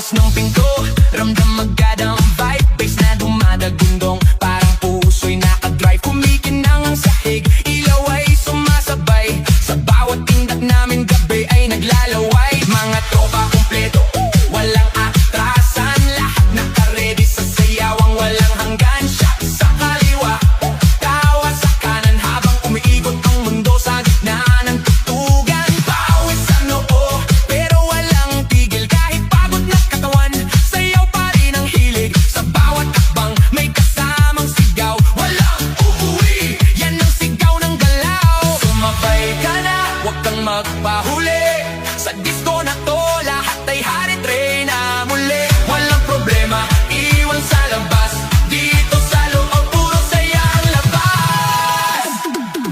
Bukas ng pinto, ramdam agad ang vibe. Bass na dumadagundong, parang puso'y nakadrive. Kumikinang ang sahig, ilaw ay sumasabay. Sa bawat tindak namin gabi ay naglalaway. Mga tropa kumpleto, walang atrasan. Lahat nakaredy sa sayawang walang hanggan. Shot sa kaliwa, tawa sa kanan. Habang umiikot ang mundo sa gitna ng tutugan. Pawis sa noo, pero walang tigil. Kahit pagod na katawan, sayaw pa rin ang hilig. Sa bawat akbang may kasamang sigaw. Walang uuwi, yan ang sigaw ng galaw. Sumabay ka na, huwag kang magpahuli. Sa disco na to, lahat ay hari-tray na muli. Walang problema, iwan sa labas. Dito sa loob, puro saya ang labas.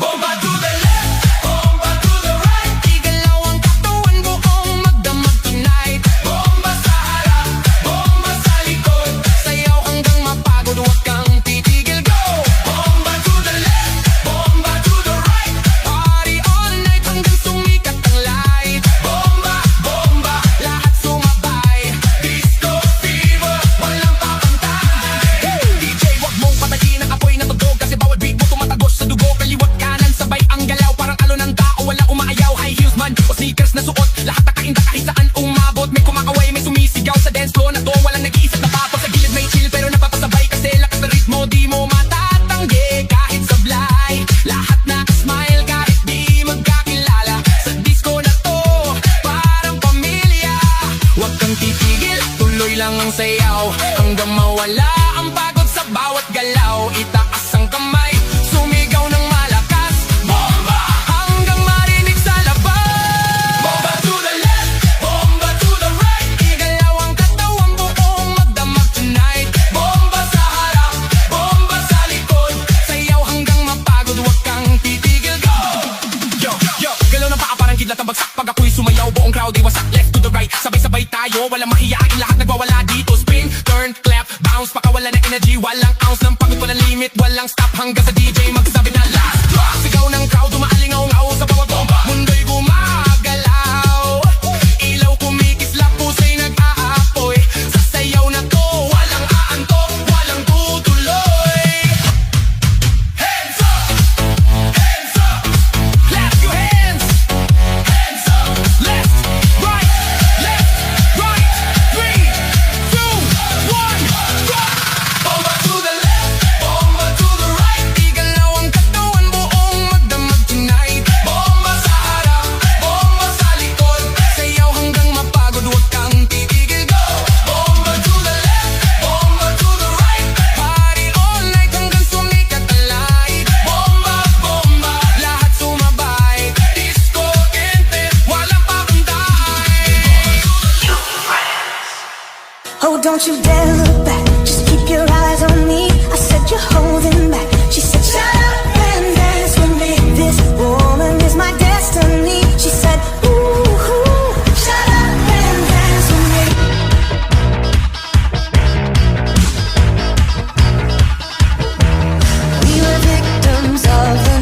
Bomba to the left, bomba to the right. Igalaw ang katawan, buong magdamag tonight. Bomba sa harap, bomba sa likod. Sayaw hanggang mapagod, huwag kang titigil, go! Bomba to the left, bomba to the right. Party all night hanggang sumikat ang light. Bomba, bomba, lahat sumabay. Disco fever, walang papantay. DJ, wag mong patayin ang apoy na tugtog. Kasi bawat beat mo tumatagos sa dugo. Kaliwat kanan, sabay ang galaw. Parang alon ng tao, wala umaayaw. High heels man o sneakers na suot. Lahat nakainda kahit saan umabot. May kumakaway, may sumisigaw sa dance floor na to. Walang nag-iisip na papo. Sa gilid may chill pero napapasabay. Kasi lakas na ritmo, di mo matatanggi. Kahit sablay, lahat nakasmile. Kahit di magkakilala. Sa disco na to, parang pamilya. Huwag kang titigil, tuloy lang ang sayaw. Hanggang mawala ang pagod sa bawat galaw. Itaas ang kamay, sumigaw ng malakas. Bomba! Hanggang marinig sa labas. Bomba to the left, bomba to the right. Igalaw ang katawan, buong magdamag tonight. Bomba sa harap, bomba sa likod. Sayaw hanggang mapagod, huwag kang titigil, go! Yo, yo, galaw ng paa parang kidlat ang bagsak. Pag ako'y sumayaw, buong crowd ay wasak. Left to the right, sabay-sabay tayo. Walang mahiyain, lahat nagwawala dito. Spin, turn, clap, bounce. Pakawala ng energy, walang ounce ng pagod. Walang limit, walang stop. Hanggang sa DJ magsabi na last drop. Sigaw ng crowd, umaalingaw-ngaw sa bawat bomba. Mundo'y gumagalaw. Ilaw kumikislap, pusa'y nag-aapoy. Sa sayaw na to, walang aantok, walang tutuloy. Hands up! Hands up! Clap your hands! Hands up! Left, right, left, right. 3, 2, 1, rock! Bomba to the left, bomba to the right. Igalaw ang katawan, buong magdamag tonight. Bomba sa harap, bomba sa likod. Sayaw hanggang mapagod, huwag kang titigil, go! Bomba to the left, bomba to the right. Party all night hanggang sumikat ang light. Bomba, bomba, lahat sumabay. Disco kente, walang papantay. Oh, don't you dare look back. Just keep your eyes on me. I said you're holding back.